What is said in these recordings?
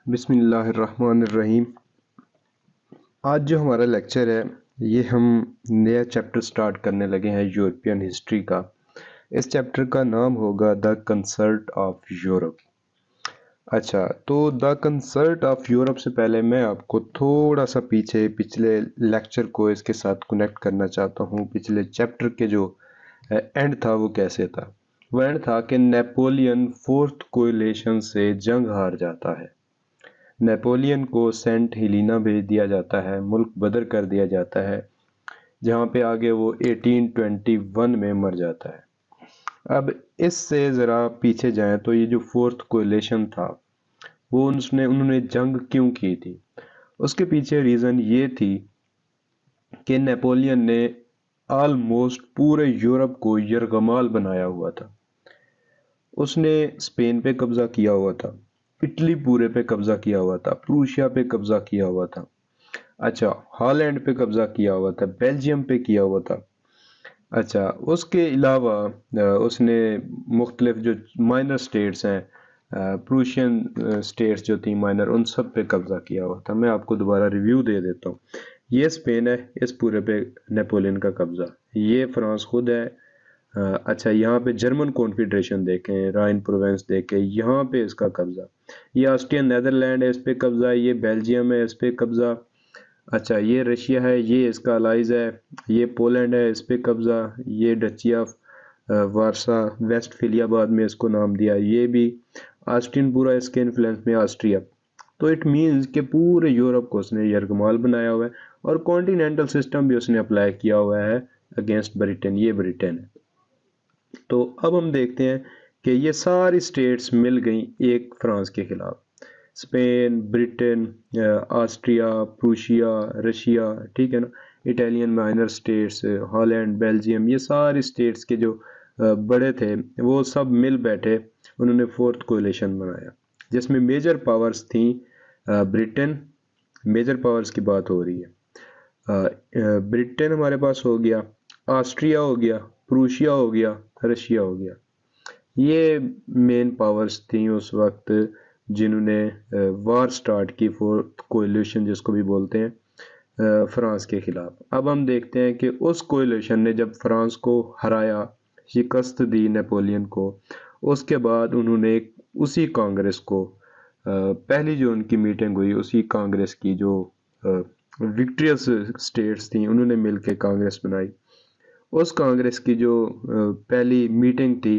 बिस्मिल्लाहिर्रहमानिर्रहीम। आज जो हमारा लेक्चर है ये हम नया चैप्टर स्टार्ट करने लगे हैं यूरोपियन हिस्ट्री का। इस चैप्टर का नाम होगा द कंसर्ट ऑफ यूरोप। अच्छा, तो द कंसर्ट ऑफ यूरोप से पहले मैं आपको थोड़ा सा पिछले लेक्चर को इसके साथ कनेक्ट करना चाहता हूँ। पिछले चैप्टर के जो एंड था वो कैसे था। वो एंड था कि नेपोलियन फोर्थ कोएलिशन से जंग हार जाता है। नेपोलियन को सेंट हेलेना भेज दिया जाता है, मुल्क बदर कर दिया जाता है, जहाँ पे आगे वो 1821 में मर जाता है। अब इससे ज़रा पीछे जाएं तो ये जो फोर्थ कोएलिशन था वो उन्होंने जंग क्यों की थी। उसके पीछे रीज़न ये थी कि नेपोलियन ने ऑलमोस्ट पूरे यूरोप को यरगमाल बनाया हुआ था। उसने स्पेन पे कब्जा किया हुआ था, इटली पूरे पे कब्जा किया हुआ था, प्रूशिया पे कब्जा किया हुआ था, अच्छा हॉलैंड पे कब्जा किया हुआ था, बेल्जियम पे किया हुआ था। अच्छा, उसके अलावा उसने मुख्तलिफ जो माइनर स्टेट्स हैं, प्रूशियन स्टेट्स जो थी माइनर, उन सब पे कब्जा किया हुआ था। मैं आपको दोबारा रिव्यू दे देता हूँ। ये स्पेन है, इस पूरे पे नेपोलियन का कब्जा। ये फ्रांस खुद है। अच्छा, यहाँ पे जर्मन कॉन्फेडरेशन देखें, राइन प्रोवेंस देखें, यहाँ पे इसका कब्जा। ये ऑस्ट्रियन नेदरलैंड है, इस पे कब्जा। ये बेल्जियम है, इस पे कब्जा। अच्छा, ये रशिया है, ये इसका अलाइज है। ये पोलैंड है, इस पे कब्जा। ये डची ऑफ वारसा वेस्टफिलिया बाद में इसको नाम दिया। ये भी ऑस्ट्रियन पूरा इसके इन्फ्लुएंस में ऑस्ट्रिया। तो इट मीन्स कि पूरे यूरोप को उसने यरगमाल बनाया हुआ है और कॉन्टिनेंटल सिस्टम भी उसने अप्लाई किया हुआ है अगेंस्ट ब्रिटेन। ये ब्रिटेन है। तो अब हम देखते हैं कि ये सारी स्टेट्स मिल गई एक फ्रांस के खिलाफ। Spain, Britain, Austria, Prussia, Russia, ठीक है ना, Italian minor states, Holland, Belgium, ये सारी स्टेट्स के जो बड़े थे वो सब मिल बैठे। उन्होंने फोर्थ कोएलिशन बनाया जिसमें मेजर पावर्स थी ब्रिटेन। मेजर पावर्स की बात हो रही है। ब्रिटेन हमारे पास हो गया, ऑस्ट्रिया हो गया, प्रूशिया हो गया, रशिया हो गया। ये मेन पावर्स थी उस वक्त जिन्होंने वार स्टार्ट की, फोर्थ कोएलिशन जिसको भी बोलते हैं, फ्रांस के खिलाफ। अब हम देखते हैं कि उस कोएलिशन ने जब फ्रांस को हराया, शिकस्त दी नेपोलियन को, उसके बाद उन्होंने उसी कांग्रेस को, पहली जो उनकी मीटिंग हुई उसी कांग्रेस की, जो विक्ट्रियस स्टेट्स थी, उन्होंने मिलकर कांग्रेस बनाई। उस कांग्रेस की जो पहली मीटिंग थी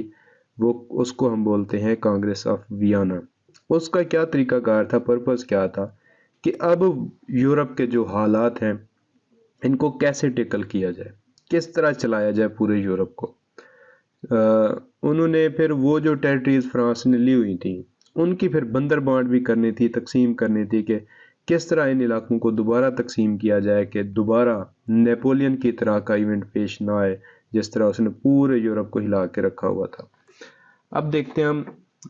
वो, उसको हम बोलते हैं कांग्रेस ऑफ वियना। उसका क्या तरीकाकार था, पर्पस क्या था कि अब यूरोप के जो हालात हैं इनको कैसे टेकल किया जाए, किस तरह चलाया जाए पूरे यूरोप को। उन्होंने फिर वो जो टेरिटरीज फ्रांस ने ली हुई थी उनकी फिर बंदरबांट भी करनी थी, तकसीम करनी थी कि किस तरह इन इलाकों को दोबारा तकसीम किया जाए कि दोबारा नेपोलियन की तरह का इवेंट पेश ना आए जिस तरह उसने पूरे यूरोप को हिला के रखा हुआ था। अब देखते हैं हम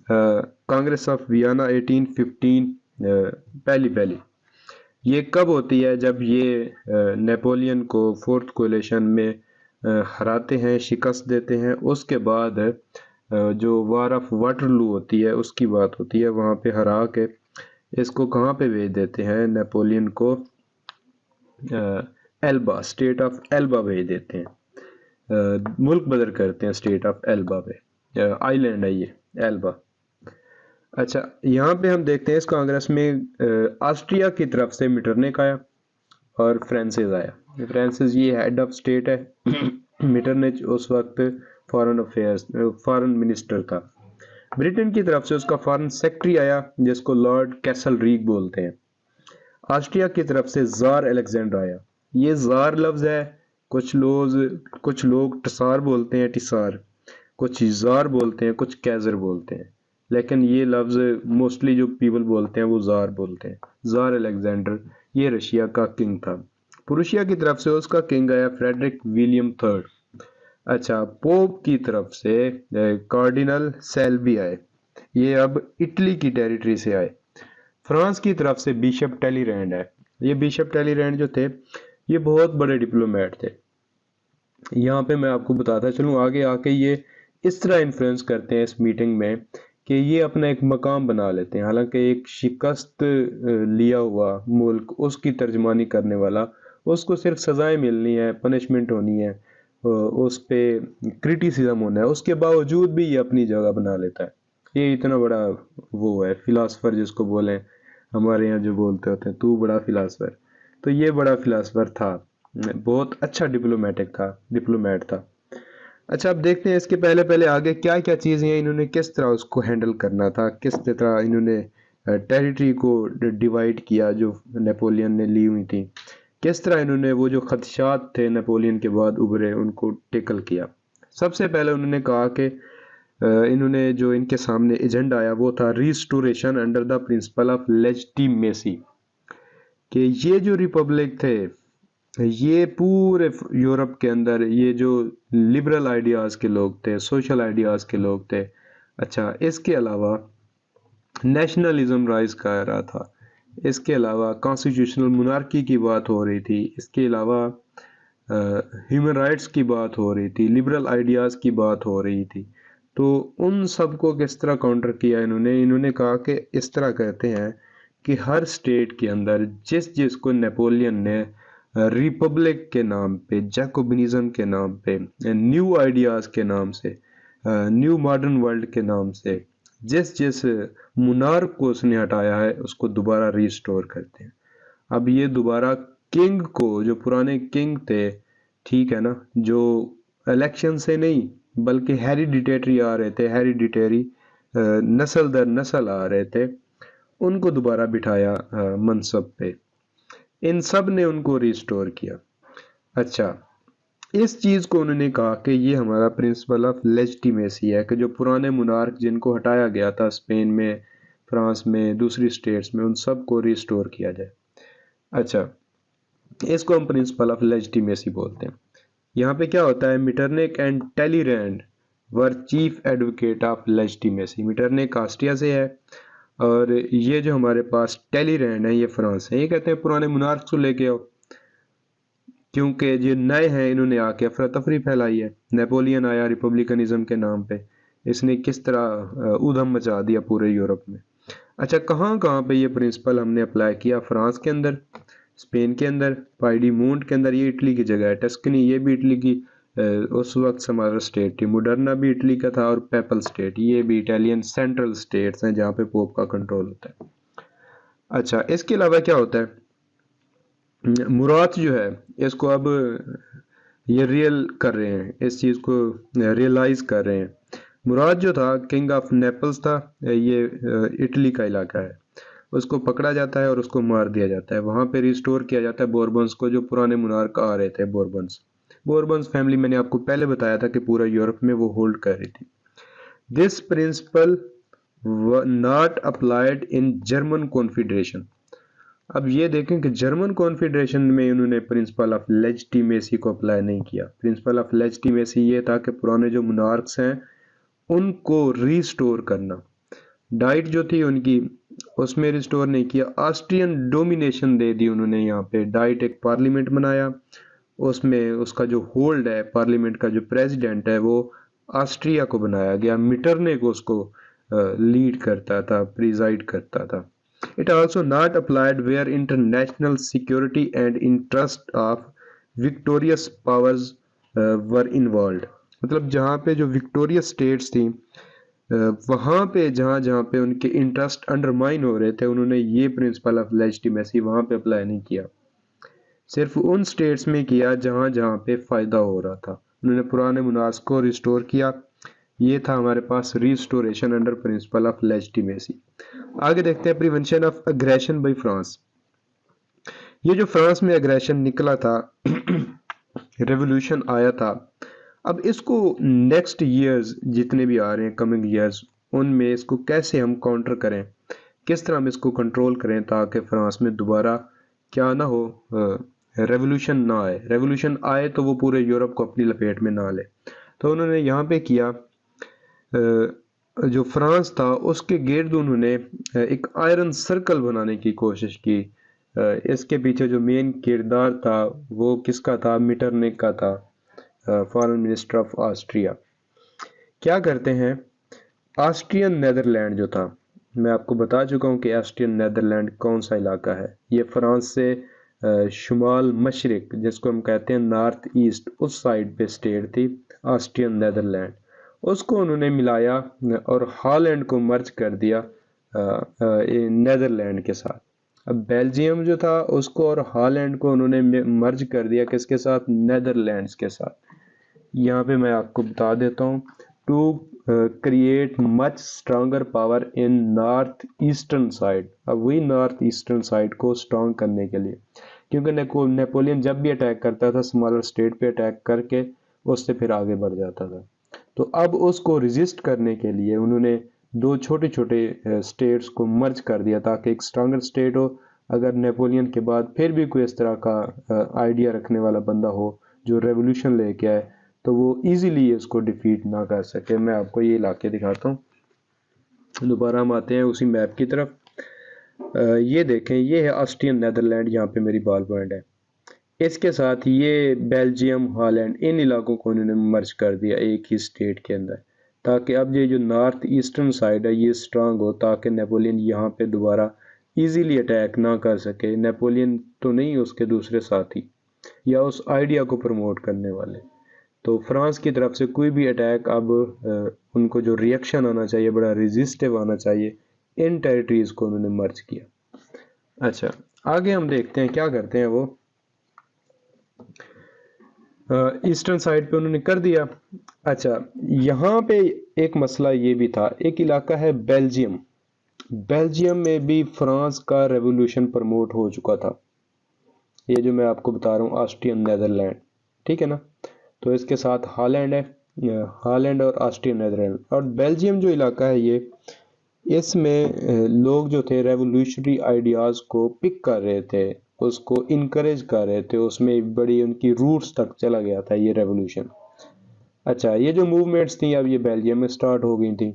कांग्रेस ऑफ वियना 1815। पहली ये कब होती है, जब ये नेपोलियन को फोर्थ कोएलिशन में हराते हैं, शिकस्त देते हैं। उसके बाद जो वार ऑफ वाटरलू होती है उसकी बात होती है। वहाँ पे हरा के इसको कहाँ पे भेज देते हैं, नेपोलियन को एल्बा, स्टेट ऑफ एल्बा भेज देते हैं। मुल्क बदर करते हैं स्टेट ऑफ एल्बा पे। आइलैंड है ये एल्बा। अच्छा, यहाँ पे हम देखते हैं इस कांग्रेस में ऑस्ट्रिया की तरफ से मीटरनिख आया और फ्रांसिस आया। फ्रांसिस ये हेड ऑफ स्टेट है। मीटरनिच उस वक्त फॉरेन अफेयर्स, फॉरेन मिनिस्टर था। ब्रिटेन की तरफ से उसका फॉरेन सेक्रेटरी आया जिसको लॉर्ड कैसलरीग बोलते हैं। ऑस्ट्रिया की तरफ से जार अलेक्जेंडर आया। ये जार लफ्ज है, कुछ लोग टसार बोलते हैं, टिसार, कुछ जार बोलते हैं, कुछ कैजर बोलते हैं, लेकिन ये लफ्ज मोस्टली जो पीपल बोलते हैं वो जार बोलते हैं। जार अलेक्जेंडर ये रशिया का किंग था। प्रूशिया की तरफ से उसका किंग आया फ्रेडरिक विलियम थर्ड। अच्छा, पोप की तरफ से कार्डिनल सेल्वी आए। ये अब इटली की टेरिटरी से आए। फ्रांस की तरफ से बिशप टेलीरैंड है। ये बिशप टेलीरैंड जो थे ये बहुत बड़े डिप्लोमेट थे। यहाँ पे मैं आपको बताता चलूँ, आगे आके ये इस तरह इन्फ्लुएंस करते हैं इस मीटिंग में कि ये अपना एक मकाम बना लेते हैं, हालांकि एक शिकस्त लिया हुआ मुल्क, उसकी तर्जमानी करने वाला, उसको सिर्फ सजाएं मिलनी है, पनिशमेंट होनी है, उस पे क्रिटिसिज्म होना है, उसके बावजूद भी ये अपनी जगह बना लेता है। ये इतना बड़ा वो है फिलासफर जिसको बोलें, हमारे यहाँ जो बोलते होते हैं तू बड़ा फिलासफर, तो ये बड़ा फिलासफर था, बहुत अच्छा डिप्लोमेट था। अच्छा, अब देखते हैं इसके पहले पहले आगे क्या क्या चीज़ें हैं, इन्होंने किस तरह उसको हैंडल करना था, किस तरह इन्होंने टेरिटरी को डिवाइड किया जो नेपोलियन ने ली हुई थी, किस तरह इन्होंने वो जो खदशात थे नेपोलियन के बाद उभरे उनको टेकल किया। सबसे पहले उन्होंने कहा कि इन्होंने जो इनके सामने एजेंडा आया वो था restoration under the principal of legitimacy, कि ये जो रिपब्लिक थे ये पूरे यूरोप के अंदर ये जो लिबरल आइडियाज़ के लोग थे, सोशल आइडियाज़ के लोग थे। अच्छा, इसके अलावा नेशनलिज्म राइज कर रहा था, इसके अलावा कॉन्स्टिट्यूशनल मोनार्की की बात हो रही थी, इसके अलावा ह्यूमन राइट्स की बात हो रही थी, लिबरल आइडियाज़ की बात हो रही थी। तो उन सब को किस तरह काउंटर किया इन्होंने कहा कि इस तरह कहते हैं कि हर स्टेट के अंदर जिस जिसको नेपोलियन ने रिपब्लिक के नाम पे, जैकोबिनिज्म के नाम पे, न्यू आइडियाज़ के नाम से, न्यू मॉडर्न वर्ल्ड के नाम से जिस जिस मुनार्क को उसने हटाया है उसको दोबारा रिस्टोर करते हैं। अब ये दोबारा किंग को, जो पुराने किंग थे, ठीक है ना, जो इलेक्शन से नहीं बल्कि हेरिडिटेटरी आ रहे थे, हेरिडिटेरी नस्ल दर नस्ल आ रहे थे, उनको दोबारा बिठाया मनसब पे। इन सब ने उनको रिस्टोर किया। अच्छा, इस चीज़ को उन्होंने कहा कि ये हमारा प्रिंसिपल ऑफ लेजिटिमेसी है, कि जो पुराने मुनार्क जिनको हटाया गया था स्पेन में, फ्रांस में, दूसरी स्टेट्स में, उन सब को रिस्टोर किया जाए। अच्छा, इसको हम प्रिंसिपल ऑफ लेजिटिमेसी बोलते हैं। यहाँ पे क्या होता है, Metternich and Talleyrand were chief advocate of legitimacy. Metternich Austria से है और ये जो हमारे पास टेलीरैंड है ये फ्रांस है। ये कहते हैं पुराने मुनार्क को लेके आओ, क्योंकि ये नए हैं, इन्होंने आके अफरा तफरी फैलाई है। नेपोलियन आया रिपब्लिकनिज्म के नाम पे, इसने किस तरह ऊधम मचा दिया पूरे यूरोप में। अच्छा, कहाँ कहाँ पे ये प्रिंसिपल हमने अप्लाई किया? फ्रांस के अंदर, स्पेन के अंदर, पाइडीमोंट के अंदर, ये इटली की जगह है, टस्कनी ये भी इटली की उस वक्त समारा स्टेट थी, मोडर्ना भी इटली का था, और पेपल स्टेट ये भी इटालियन सेंट्रल स्टेट्स हैं जहाँ पे पोप का कंट्रोल होता है। अच्छा, इसके अलावा क्या होता है, मुराद जो है इसको अब ये रियल कर रहे हैं, इस चीज़ को रियलाइज कर रहे हैं। मुराद जो था किंग ऑफ नेपल्स था, ये इटली का इलाका है, उसको पकड़ा जाता है और उसको मार दिया जाता है। वहाँ पे रिस्टोर किया जाता है बोरबन्स को, जो पुराने मुनार्क आ रहे थे बोरबन्स। बोरबन्स फैमिली मैंने आपको पहले बताया था कि पूरा यूरोप में वो होल्ड कर रही थी। This principle not applied in German confederation. अब ये देखें कि जर्मन कॉन्फेडरेशन में उन्होंने प्रिंसिपल ऑफ लेजिटिमेसी को अप्लाई नहीं किया। प्रिंसिपल ऑफ लेजिटिमेसी ये था कि पुराने जो मुनार्क्स हैं उनको रिस्टोर करना। डाइट जो थी उनकी, उसमें रिस्टोर नहीं किया, ऑस्ट्रियन डोमिनेशन दे दी उन्होंने। यहाँ पे डाइट एक पार्लियामेंट बनाया, उसमें उसका जो होल्ड है, पार्लियामेंट का जो प्रेसिडेंट है वो ऑस्ट्रिया को बनाया गया, मिटरने को उसको लीड करता था, प्रिजाइड करता था। It also not applied where international security and interest of victorious powers were involved। मतलब जहाँ पे जो विक्टोरियस स्टेट्स थी, वहाँ पे जहाँ जहाँ पे उनके इंटरेस्ट अंडरमाइन हो रहे थे, उन्होंने ये प्रिंसिपल ऑफ लेजिटिमेसी वहाँ पे अप्लाई नहीं किया। सिर्फ उन स्टेट्स में किया जहाँ जहाँ पे फ़ायदा हो रहा था। उन्होंने पुराने मुनास को रिस्टोर किया। ये था हमारे पास restoration under principle of legitimacy. आगे देखते हैं prevention of aggression by France. ये जो फ्रांस में अग्रेशन निकला था, रेवोल्यूशन आया था, अब इसको नेक्स्ट ईयर्स जितने भी आ रहे हैं, कमिंग ईयर्स, उनमें इसको कैसे हम काउंटर करें, किस तरह हम इसको कंट्रोल करें ताकि फ्रांस में दोबारा क्या ना हो, रेवोल्यूशन ना आए। रेवोल्यूशन आए तो वो पूरे यूरोप को अपनी लपेट में ना ले। तो उन्होंने यहाँ पे किया, जो फ्रांस था उसके गिर्द उन्होंने एक आयरन सर्कल बनाने की कोशिश की। इसके पीछे जो मेन किरदार था वो किसका था? मीटरनिक का था, फॉरेन मिनिस्टर ऑफ ऑस्ट्रिया। क्या करते हैं ऑस्ट्रियन नेदरलैंड जो था, मैं आपको बता चुका हूँ कि ऑस्ट्रियन नेदरलैंड कौन सा इलाका है। ये फ्रांस से शुमाल मशरिक, जिसको हम कहते हैं नॉर्थ ईस्ट, उस साइड पे स्टेट थी ऑस्ट्रियन नेदरलैंड। उसको उन्होंने मिलाया और हॉलैंड को मर्ज कर दिया नेदरलैंड के साथ। अब बेल्जियम जो था उसको और हॉलैंड को उन्होंने मर्ज कर दिया किसके साथ? नेदरलैंड्स के साथ। यहाँ पे मैं आपको बता देता हूँ, to create much stronger power in north eastern side. अब वही नॉर्थ ईस्टर्न साइड को स्ट्रांग करने के लिए, क्योंकि नेपोलियन जब भी अटैक करता था स्मॉलर स्टेट पे अटैक करके उससे फिर आगे बढ़ जाता था। तो अब उसको रेजिस्ट करने के लिए उन्होंने दो छोटे छोटे स्टेट्स को मर्ज कर दिया ताकि एक स्ट्रांगर स्टेट हो। अगर नेपोलियन के बाद फिर भी कोई इस तरह का आइडिया रखने वाला बंदा हो जो रेवोल्यूशन लेके आए, तो वो इजीली इसको डिफीट ना कर सके। मैं आपको ये इलाके दिखाता हूँ। दोबारा हम आते हैं उसी मैप की तरफ। ये देखें, ये है ऑस्ट्रियन नेदरलैंड, यहाँ पे मेरी बॉल पॉइंट है। इसके साथ ये बेल्जियम, हॉलैंड, इन इलाकों को उन्होंने मर्ज कर दिया एक ही स्टेट के अंदर, ताकि अब ये जो नॉर्थ ईस्टर्न साइड है ये स्ट्रांग हो, ताकि नेपोलियन यहाँ पे दोबारा इजीली अटैक ना कर सके। नेपोलियन तो नहीं, उसके दूसरे साथी या उस आइडिया को प्रमोट करने वाले। तो फ्रांस की तरफ से कोई भी अटैक अब उनको जो रिएक्शन आना चाहिए, बड़ा रेजिस्टिव आना चाहिए, इन टेरिटरीज को उन्होंने मर्ज किया। अच्छा, आगे हम देखते हैं क्या करते हैं वो। ईस्टर्न साइड पे उन्होंने कर दिया। अच्छा, यहाँ पे एक मसला ये भी था, एक इलाका है बेल्जियम। बेल्जियम में भी फ्रांस का रेवोल्यूशन प्रमोट हो चुका था। ये जो मैं आपको बता रहा हूँ ऑस्ट्रियन नेदरलैंड, ठीक है ना। तो इसके साथ हॉलैंड है, हॉलैंड और ऑस्ट्रियन नेदरलैंड। और बेल्जियम जो इलाका है ये, इसमें लोग जो थे रेवोल्यूशनरी आइडियाज़ को पिक कर रहे थे, उसको इनकरेज कर रहे थे, उसमें बड़ी उनकी रूट्स तक चला गया था ये रेवोल्यूशन। अच्छा, ये जो मूवमेंट्स थी अब ये बेल्जियम में स्टार्ट हो गई थी।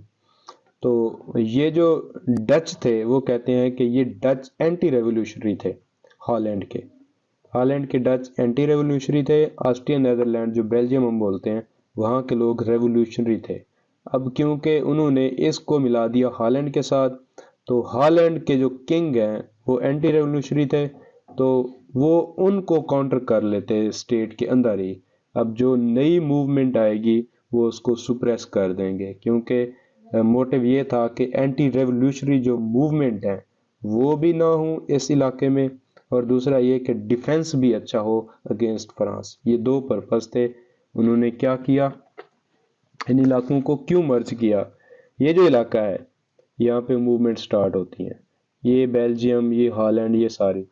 तो ये जो डच थे वो कहते हैं कि ये डच एंटी रेवोल्यूशनरी थे हॉलैंड के। हॉलैंड के डच एंटी रेवोल्यूशनरी थे। ऑस्ट्रियन नेदरलैंड जो बेल्जियम हम बोलते हैं, वहाँ के लोग रेवोल्यूशनरी थे। अब क्योंकि उन्होंने इसको मिला दिया हॉलैंड के साथ, तो हॉलैंड के जो किंग हैं वो एंटी रेवोल्यूशनरी थे, तो वो उनको काउंटर कर लेते स्टेट के अंदर ही। अब जो नई मूवमेंट आएगी वो उसको सुप्रेस कर देंगे, क्योंकि मोटिव ये था कि एंटी रेवोल्यूशनरी जो मूवमेंट है वो भी ना हो इस इलाके में, और दूसरा ये कि डिफेंस भी अच्छा हो अगेंस्ट फ्रांस। ये दो पर्पस थे। उन्होंने क्या किया, इन इलाकों को क्यों मर्ज किया? ये जो इलाका है यहाँ पे मूवमेंट स्टार्ट होती है, ये बेल्जियम, ये हॉलैंड, ये सारी,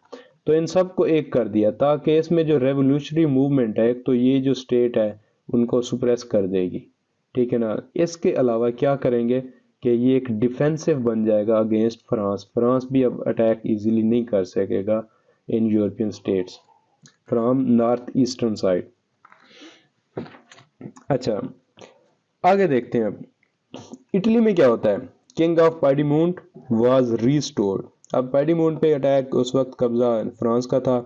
तो इन सब को एक कर दिया ताकि इसमें जो रेवोल्यूशनरी मूवमेंट है, तो ये जो स्टेट है उनको सुप्रेस कर देगी, ठीक है ना। इसके अलावा क्या करेंगे कि ये एक डिफेंसिव बन जाएगा अगेंस्ट फ्रांस। फ्रांस भी अब अटैक इजीली नहीं कर सकेगा in European states from north eastern side. अच्छा, आगे देखते हैं अब इटली में क्या होता है। King of Piedmont was restored. अब पाइडीमोंट पे अटैक उस वक्त कब्जा फ्रांस का था।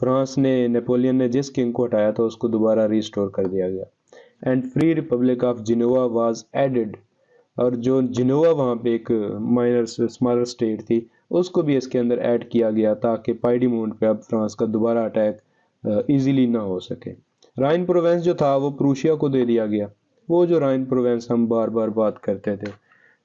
फ्रांस ने, नेपोलियन ने जिस किंग को हटाया था उसको दोबारा रीस्टोर कर दिया गया। And free republic of Genoa was added. और जो जिनोवा वहाँ पे एक माइनर स्मॉलर स्टेट थी, उसको भी इसके अंदर ऐड किया गया ताकि पाइडीमोंट पे अब फ्रांस का दोबारा अटैक इजीली ना हो सके। राइन प्रोवेंस जो था वो प्रूशिया को दे दिया गया, वो जो राइन प्रोवेंस हम बार बार बात करते थे।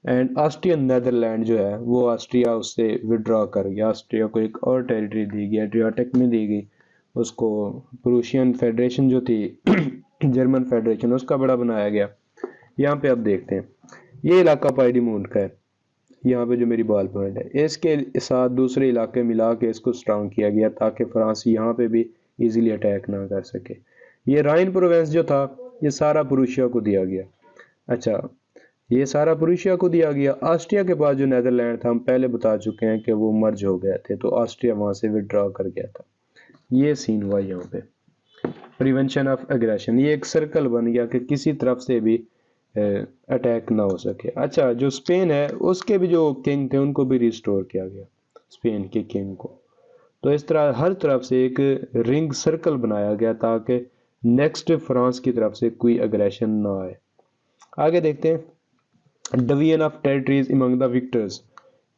एंड ऑस्ट्रियन नेदरलैंड जो है वो ऑस्ट्रिया उससे विड्रॉ कर गया। ऑस्ट्रिया को एक और टेरिटरी दी गई, एड्रियाटिक में दी गई। उसको प्रूशियन फेडरेशन जो थी जर्मन फेडरेशन, उसका बड़ा बनाया गया। यहाँ पे अब देखते हैं, ये इलाका पाइडीमोंट का है, यहाँ पे जो मेरी बॉल पॉइंट है, इसके साथ दूसरे इलाके मिला के इसको स्ट्रांग किया गया ताकि फ्रांस यहाँ पे भी इजीली अटैक ना कर सके। ये राइन प्रोवेंस जो था ये सारा प्रूशिया को दिया गया। अच्छा, ये सारा प्रूशिया को दिया गया। ऑस्ट्रिया के पास जो नेदरलैंड था, हम पहले बता चुके हैं कि वो मर्ज हो गए थे, तो ऑस्ट्रिया वहाँ से विड्रॉ कर गया था। ये सीन हुआ यहाँ पे। प्रिवेंशन ऑफ एग्रेशन, ये एक सर्कल बन गया कि किसी तरफ से भी अटैक ना हो सके। अच्छा, जो स्पेन है उसके भी जो किंग थे उनको भी रिस्टोर किया गया, स्पेन के किंग को। तो इस तरह हर तरफ से एक रिंग सर्कल बनाया गया ताकि नेक्स्ट फ्रांस की तरफ से कोई अग्रेशन ना आए। आगे देखते हैं, division of territories among the Victus,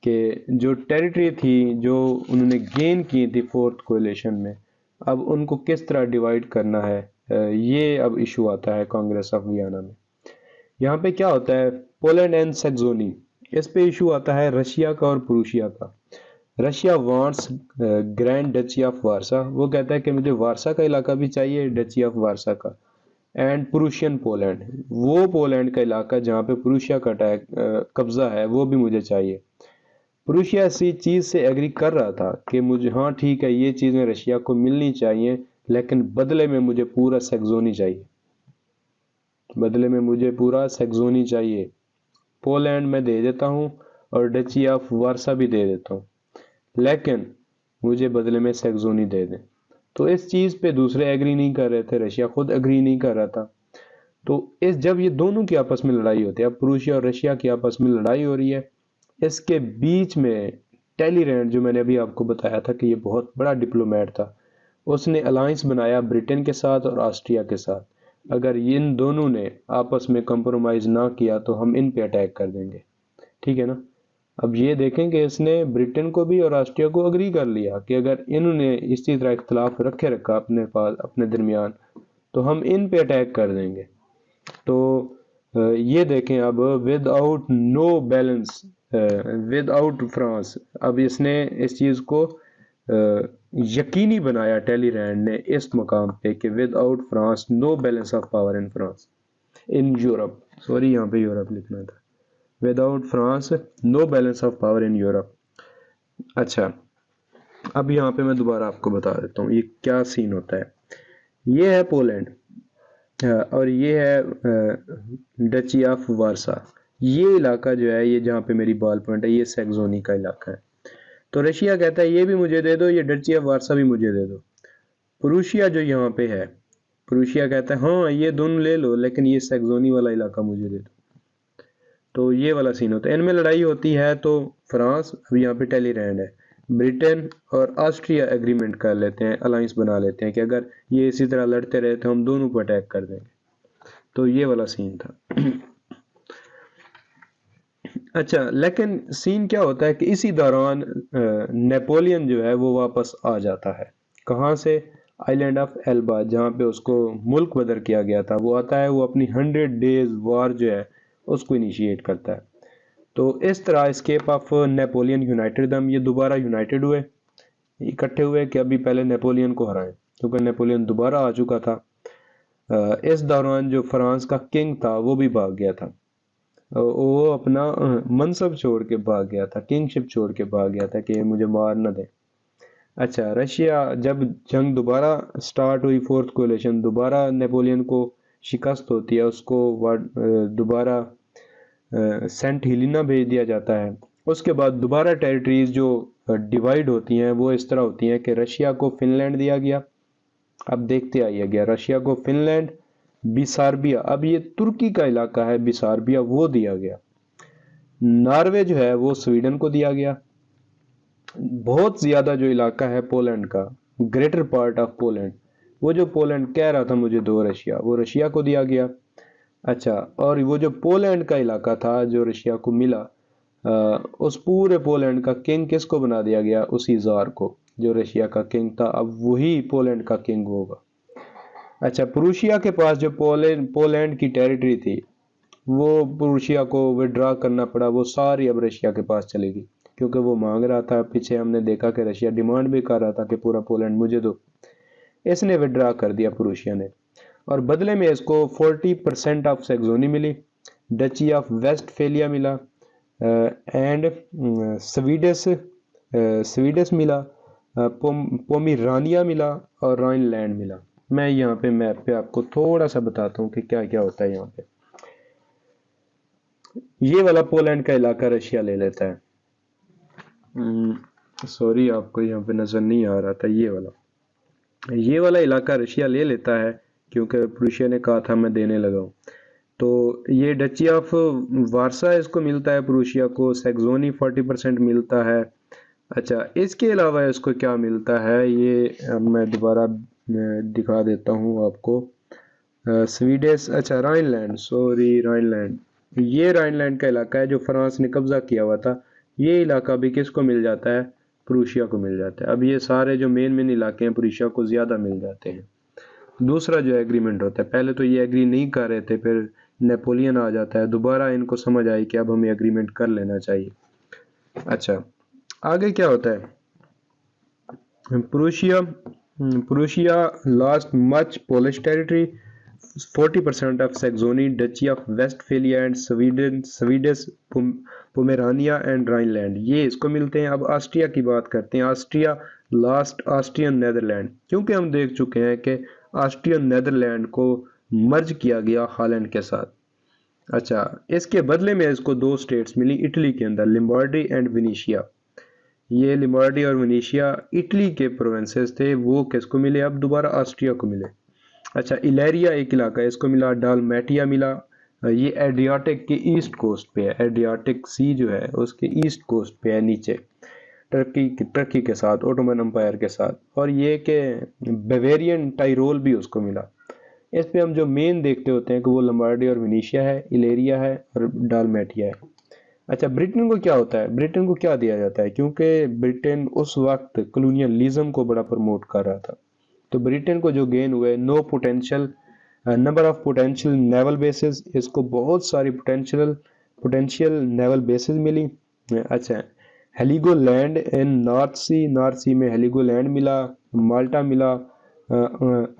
के जो टेरिटरी थी जो उन्होंने गेन की थी फोर्थ कोएलिशन में, अब उनको किस तरह डिवाइड करना है, ये अब इशू आता है कांग्रेस ऑफ वियना में। यहाँ पे क्या होता है, पोलैंड एंड सैक्सोनी, इस पे इशू आता है रशिया का और प्रूशिया का। Russia wants grand duchy of Warsaw, वो कहता है कि मुझे वारसा का इलाका भी चाहिए, डची ऑफ वारसा का। एंड प्रूशियन पोलैंड, वो पोलैंड का इलाका जहाँ पे प्रूशिया का कब्जा है, वो भी मुझे चाहिए। प्रूशिया इसी चीज़ से एग्री कर रहा था कि मुझे, हाँ ठीक है, ये चीज़ें रशिया को मिलनी चाहिए, लेकिन बदले में मुझे पूरा सैक्सोनी चाहिए, बदले में मुझे पूरा सैक्सोनी चाहिए। पोलैंड में दे देता हूँ और डची ऑफ वारसा भी दे देता हूँ, लेकिन मुझे बदले में सैक्सोनी दे दें। तो इस चीज़ पे दूसरे एग्री नहीं कर रहे थे, रशिया खुद एग्री नहीं कर रहा था। तो इस जब ये दोनों की आपस में लड़ाई होती है, अब प्रूशिया और रशिया की आपस में लड़ाई हो रही है, इसके बीच में टेलीरैंड, जो मैंने अभी आपको बताया था कि ये बहुत बड़ा डिप्लोमेट था, उसने अलायंस बनाया ब्रिटेन के साथ और ऑस्ट्रिया के साथ। अगर इन दोनों ने आपस में कंप्रोमाइज ना किया तो हम इन पे अटैक कर देंगे, ठीक है ना। अब ये देखें कि इसने ब्रिटेन को भी और ऑस्ट्रिया को अग्री कर लिया कि अगर इन्होंने इसी तरह इख्तलाफ रखा अपने पास अपने दरमियान, तो हम इन पे अटैक कर देंगे। तो ये देखें, अब without no balance, without France, अब इसने इस चीज़ को यकीनी बनाया टेलीरैंड ने इस मकाम पे कि without France no balance of power in France, in Europe, sorry यहाँ पे यूरोप लिखना था, without France no balance of power in Europe. अच्छा, अब यहाँ पे मैं दोबारा आपको बता देता हूँ ये क्या सीन होता है। ये है पोलैंड और ये है डची ऑफ वारसा। ये इलाका जो है, ये जहाँ पे मेरी बॉल पॉइंट है, ये सैक्सोनी का इलाका है। तो रशिया कहता है ये भी मुझे दे दो, ये डची ऑफ वारसा भी मुझे दे दो। प्रूशिया जो यहाँ पे है, प्रूशिया कहता है हाँ ये दोनों ले लो, लेकिन ये सैक्सोनी वाला इलाका मुझे दे दो। तो ये वाला सीन होता है, इनमें लड़ाई होती है। तो फ्रांस, अभी यहाँ पे टेलीरैंड है, ब्रिटेन और ऑस्ट्रिया एग्रीमेंट कर लेते हैं, अलायंस बना लेते हैं कि अगर ये इसी तरह लड़ते रहे तो हम दोनों को अटैक कर देंगे। तो ये वाला सीन था। अच्छा, लेकिन सीन क्या होता है कि इसी दौरान नेपोलियन जो है वो वापस आ जाता है। कहाँ से? आइलैंड ऑफ एल्बा, जहाँ पे उसको मुल्क बदर किया गया था, वो आता है, वो अपनी 100 डेज वॉर जो है उसको इनिशिएट करता है। तो इस तरह स्केप ऑफ नेपोलियन यूनाइटेड दम, ये दोबारा यूनाइटेड हुए, इकट्ठे हुए कि अभी पहले नेपोलियन को हराएं, क्योंकि नेपोलियन दोबारा आ चुका था। इस दौरान जो फ्रांस का किंग था वो भी भाग गया था, वो अपना मनसब छोड़ के भाग गया था, किंगशिप छोड़ के भाग गया था कि मुझे मार न दे। अच्छा, रशिया, जब जंग दोबारा स्टार्ट हुई, फोर्थ कोलिशन, दोबारा नेपोलियन को शिकस्त होती है, उसको दोबारा सेंट हेलिना भेज दिया जाता है। उसके बाद दोबारा टेरिटरीज जो डिवाइड होती हैं वो इस तरह होती हैं कि रशिया को फिनलैंड दिया गया, अब देखते आइए गया, रशिया को फिनलैंड, बिसार्बिया, अब ये तुर्की का इलाका है बिसार्बिया, वो दिया गया। नॉर्वे जो है वो स्वीडन को दिया गया। बहुत ज्यादा जो इलाका है पोलैंड का, ग्रेटर पार्ट ऑफ पोलैंड, वो जो पोलैंड कह रहा था मुझे दो रशिया, वो रशिया को दिया गया। अच्छा, और वो जो पोलैंड का इलाका था जो रशिया को मिला, उस पूरे पोलैंड का किंग किसको बना दिया गया? उसी जार को, जो रशिया का किंग था, अब वही पोलैंड का किंग होगा। अच्छा, प्रूशिया के पास जो पोलैंड की टेरिटरी थी, वो प्रूशिया को विड्रॉ करना पड़ा, वो सारी अब रशिया के पास चलेगी, क्योंकि वो मांग रहा था। पीछे हमने देखा कि रशिया डिमांड भी कर रहा था कि पूरा पोलैंड मुझे दो, इसने विड्रॉ कर दिया प्रूशिया ने, और बदले में इसको 40% ऑफ सैक्सोनी मिली, डची ऑफ वेस्टफेलिया मिला, एंड स्वीडिश स्वीडिश मिला, पोमिरानिया मिला और राइनलैंड मिला। मैं यहाँ पे मैप पे आपको थोड़ा सा बताता हूँ कि क्या क्या होता है यहाँ पे। ये वाला पोलैंड का इलाका रशिया ले लेता है, सॉरी आपको यहाँ पे नजर नहीं आ रहा था, ये वाला इलाका रशिया ले लेता है, क्योंकि प्रूशिया ने कहा था मैं देने लगा हूँ। तो ये डची ऑफ वारसा इसको मिलता है, प्रूशिया को सैक्सोनी 40% मिलता है। अच्छा, इसके अलावा इसको क्या मिलता है, ये मैं दोबारा दिखा देता हूँ आपको। स्वीडिश, अच्छा राइनलैंड, सॉरी राइनलैंड, ये राइनलैंड का इलाका है जो फ्रांस ने कब्जा किया हुआ था। ये इलाका भी किसको मिल जाता है? प्रूशिया को मिल जाता है। अब ये सारे जो मेन मेन इलाके हैं प्रूशिया को ज़्यादा मिल जाते हैं। दूसरा जो एग्रीमेंट होता है, पहले तो ये एग्री नहीं कर रहे थे, फिर नेपोलियन आ जाता है, दोबारा इनको समझ आई कि अब हमें एग्रीमेंट कर लेना चाहिए। अच्छा, आगे क्या होता है? Prussia Prussia lost much Polish territory, 40% of Saxony, Duchy of Westphalia and Sweden, Swedish Pomerania and Rhineland, ये इसको मिलते हैं। अब ऑस्ट्रिया की बात करते हैं। ऑस्ट्रिया लास्ट ऑस्ट्रियन नेदरलैंड, क्योंकि हम देख चुके हैं कि ऑस्ट्रियन नेदरलैंड को मर्ज किया गया हॉलैंड के साथ। अच्छा, इसके बदले में इसको दो स्टेट्स मिली इटली के अंदर, लिम्बार्डी एंड विनीशिया। ये लिम्बार्डी और विनीशिया इटली के प्रोविंसेस थे, वो किसको मिले? अब दोबारा ऑस्ट्रिया को मिले। अच्छा, इलेरिया एक इलाका है, इसको मिला। डालमेटिया मिला, ये एड्रियाटिक के ईस्ट कोस्ट पे है। एड्रियाटिक सी जो है उसके ईस्ट कोस्ट पे है, नीचे टर्की के साथ, ओटोमन एम्पायर के साथ। और ये के बेवेरियन टाइरोल भी उसको मिला। इस पे हम जो मेन देखते होते हैं कि वो लम्बार्डी और विनीशिया है, इलेरिया है और डालमेटिया है। अच्छा, ब्रिटेन को क्या होता है? ब्रिटेन को क्या दिया जाता है? क्योंकि ब्रिटेन उस वक्त कॉलोनियलिज्म को बड़ा प्रमोट कर रहा था, तो ब्रिटेन को जो गेन हुए, no potential number of potential naval bases, इसको बहुत सारी पोटेंशियल नेवल बेसिस मिली। अच्छा, हेलिगोलैंड इन नॉर्थ सी में हेलिगोलैंड मिला, माल्टा मिला,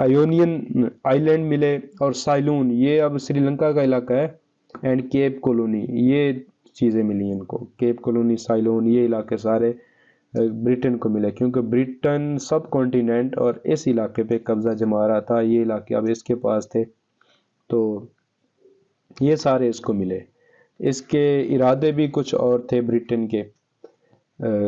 आयोनियन आइलैंड मिले, और साइलून, ये अब श्रीलंका का इलाका है, एंड केप कॉलोनी, ये चीज़ें मिली इनको। केप कॉलोनी, साइलोन, ये इलाके सारे ब्रिटेन को मिले, क्योंकि ब्रिटेन सब कॉन्टिनेंट और इस इलाके पे कब्जा जमा रहा था। ये इलाके अब इसके पास थे, तो ये सारे इसको मिले। इसके इरादे भी कुछ और थे ब्रिटेन के,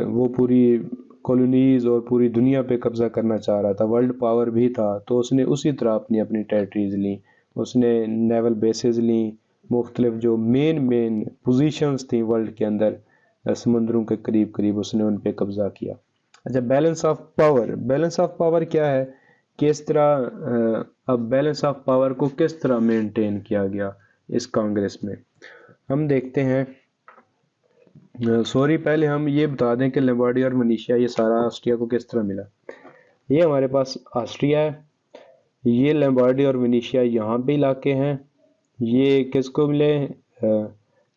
वो पूरी कॉलोनीज और पूरी दुनिया पे कब्जा करना चाह रहा था, वर्ल्ड पावर भी था, तो उसने उसी तरह अपनी अपनी टेरिटरीज ली, उसने नेवल बेसिस ली, मुख्तलिफ जो मेन पोजीशंस थी वर्ल्ड के अंदर समुद्रों के करीब करीब, उसने उन पे कब्जा किया। अच्छा, balance of power. Balance of power क्या है? किस तरह अब बैलेंस ऑफ पावर को किस तरह मेंटेन किया गया इस कांग्रेस में, हम देखते हैं। सॉरी, पहले हम ये बता दें कि लम्बार्डी और मनीषिया ये सारा ऑस्ट्रिया को किस तरह मिला। ये हमारे पास ऑस्ट्रिया है, ये लम्बार्डी और विनीशिया यहाँ पे इलाके हैं। ये किसको मिले?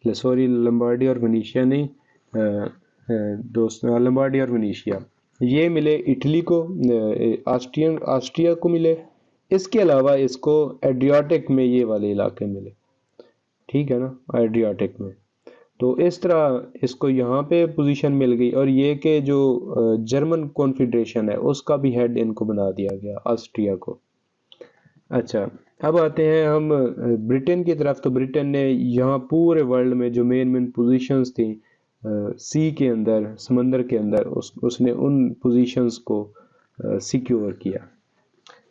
सॉरी, लम्बार्डी और विनीशिया नहीं, दोस्त, लम्बार्डी और विनीशिया ये मिले इटली को, ऑस्ट्रिया को मिले। इसके अलावा इसको एड्रियाटिक में ये वाले इलाके मिले, ठीक है ना, एड्रियाटिक में। तो इस तरह इसको यहाँ पे पोजीशन मिल गई, और ये कि जो जर्मन कॉन्फेडरेशन है उसका भी हेड इनको बना दिया गया, ऑस्ट्रिया को। अच्छा, अब आते हैं हम ब्रिटेन की तरफ। तो ब्रिटेन ने यहाँ पूरे वर्ल्ड में जो मेन पोजीशंस थी सी के अंदर, समंदर के अंदर, उसने उन पोजीशंस को सिक्योर किया।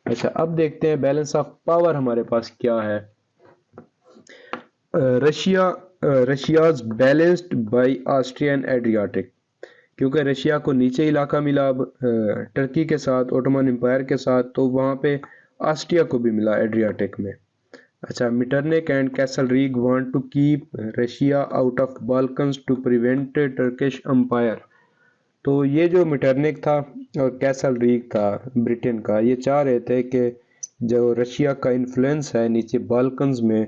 अच्छा, अब देखते हैं बैलेंस ऑफ पावर हमारे पास क्या है। Russia Russia's balanced bye Austrian Adriatic, क्योंकि रशिया को नीचे इलाका मिला अब टर्की के साथ, ओटोमन एम्पायर के साथ, तो वहाँ पे ऑस्ट्रिया को भी मिला एड्रियाटिक में। अच्छा, Metternich and Castlereagh want to keep Russia out of Balkans to prevent Turkish empire. तो ये जो मिटरनिक था और कैसलरीग था ब्रिटेन का, ये चाह रहे थे कि जो रशिया का इन्फ्लुएंस है नीचे बाल्कन्स में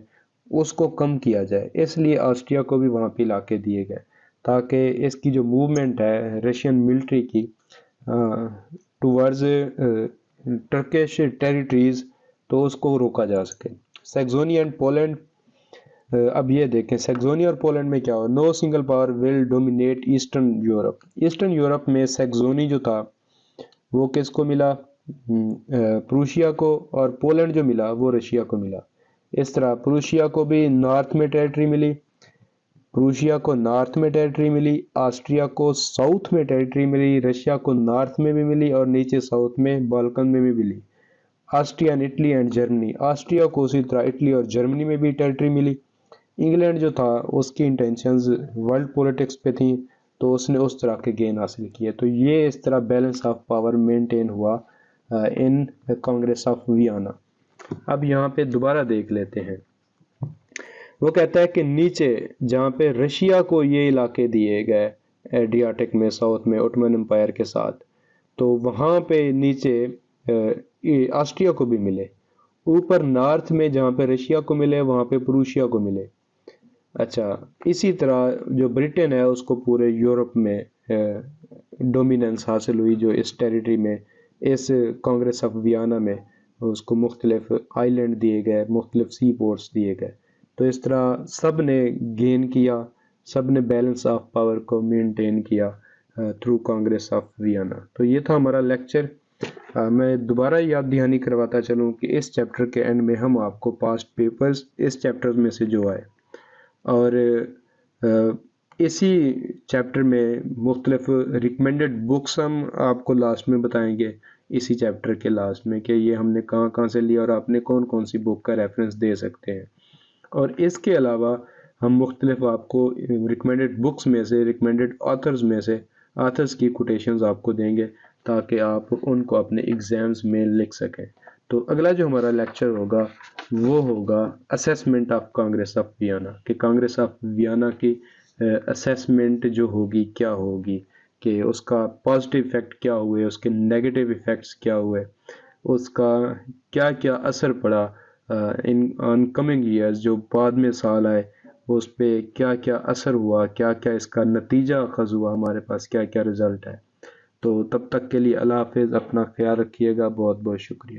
उसको कम किया जाए, इसलिए ऑस्ट्रिया को भी वहाँ पे इलाके दिए गए, ताकि इसकी जो मूवमेंट है रशियन मिलिट्री की टूवर्ड्स टर्किश टेरिटरीज, तो उसको रोका जा सके। सैक्सोनी एंड पोलैंड, अब ये देखें सैक्सोनी और पोलैंड में क्या हो, no single power will dominate eastern Europe. Eastern Europe में सैक्सोनी जो था वो किसको मिला? प्रूशिया को, और पोलैंड जो मिला वो रशिया को मिला। इस तरह प्रूशिया को भी नॉर्थ में टेरिटरी मिली, प्रूशिया को नॉर्थ में टेरिटरी मिली, ऑस्ट्रिया को साउथ में टेरिटरी मिली, रशिया को नॉर्थ में भी मिली और नीचे साउथ में बाल्कन में भी मिली। Austria, Italy and Germany, Austria को उसी तरह इटली और जर्मनी में भी टेरिटरी मिली। इंग्लैंड जो था उसकी इंटेंशंस वर्ल्ड पॉलिटिक्स पे थी, तो उसने उस तरह के गेन हासिल किए। तो ये इस तरह बैलेंस ऑफ पावर मेंटेन हुआ इन कांग्रेस ऑफ वियना। अब यहाँ पे दोबारा देख लेते हैं। वो कहता है कि नीचे जहाँ पे रशिया को ये इलाके दिए गए एड्रियाटिक में, साउथ में ओटमन एम्पायर के साथ, तो वहाँ पे नीचे ये ऑस्ट्रिया को भी मिले। ऊपर नॉर्थ में जहाँ पे रशिया को मिले वहाँ पे प्रूशिया को मिले। अच्छा, इसी तरह जो ब्रिटेन है उसको पूरे यूरोप में डोमिनेंस हासिल हुई, जो इस टेरिटरी में, इस कांग्रेस ऑफ वियना में उसको मुख्तलिफ आइलैंड दिए गए, मुख्तलिफ सी पोर्ट्स दिए गए। तो इस तरह सब ने गेन किया, सब ने बैलेंस ऑफ पावर को मेंटेन किया थ्रू कांग्रेस ऑफ वियना। तो ये था हमारा लेक्चर। मैं दोबारा याद दहानी करवाता चलूँ कि इस चैप्टर के एंड में हम आपको पास्ट पेपर्स इस चैप्टर में से जो आए, और इसी चैप्टर में मुख्तलिफ रिकमेंडेड बुक्स हम आपको लास्ट में बताएंगे, इसी चैप्टर के लास्ट में, कि ये हमने कहाँ कहाँ से लिया और आपने कौन कौन सी बुक का रेफरेंस दे सकते हैं। और इसके अलावा हम मुख्तलिफ आपको रिकमेंडेड बुक्स में से, रिकमेंडेड ऑथर्स में से ऑथर्स की कोटेशंस आपको देंगे ताकि आप उनको अपने एग्ज़ाम्स में लिख सकें। तो अगला जो हमारा लेक्चर होगा वो होगा assessment of Congress of Vienna, कि कांग्रेस ऑफ वियना की असेसमेंट जो होगी क्या होगी, कि उसका पॉजिटिव इफ़ेक्ट क्या हुए, उसके नेगेटिव इफ़ेक्ट्स क्या हुए, उसका क्या क्या असर पड़ा इन ऑन कमिंग ईयर्स, जो बाद में साल आए उस पर क्या क्या असर हुआ, क्या क्या इसका नतीजा अखज़ हुआ, हमारे पास क्या क्या रिज़ल्ट है। तो तब तक के लिए अल्लाह हाफिज़, अपना ख्याल रखिएगा, बहुत बहुत शुक्रिया।